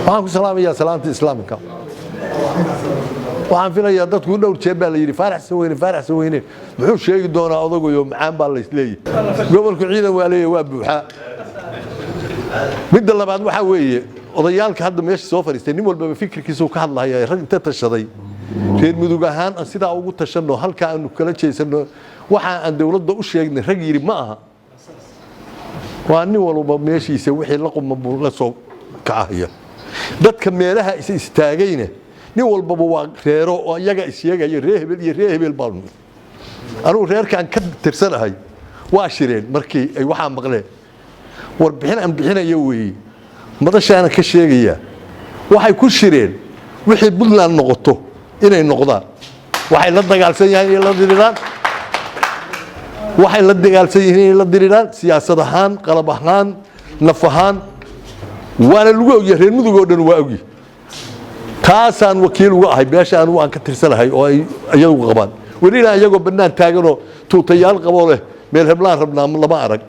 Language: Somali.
waxaan ku salaamayaa salaanta islaamka waxaan filayaa dadku dhowr jeeb baa la yiri faarax saweyne muxuu sheegi doonaa odagoyo macaan baa la isleeyahay gobolku ciidan waa leeyahay waa buuxa mid labaad waxa weeye odayaalka hadda meesha soo fariistay nin walba fikirkiisu ka hadlayaa rag inta tashaday reer mudug ahaan sida ugu tashano halka aanu kala jeesano waxa aan dawladda u sheegnay rag yiri ma aha waa nin walba meeshiisa wixii la qumma la soo kacaya dadka meelaha istaagayna nin walba waa reero oo iyaga isheegay reehebel baan anu reerkan ka tirsanahay waa shireen markii ay waxa maqleen warbixin aan bixinayo weey madashaana ka sheegaya waxay ku shireen wixii Puntland noqoto inay noqdaan waxay la dagaalsan yihiin la diriraan waxay la dagaalsan yihiin la diriraan siyaasad ahaan qalab ahaan naf ahaan wala lagu ogyahay reer mudug oo dhan waa ogi taasaan wakiil uga ahay beeshaan waan ka tirsanahay oo ay iyagu qabaan waliina iyagoo banaan taagan oo tuutayaal qabo leh meel heblaan rabnaa lama arag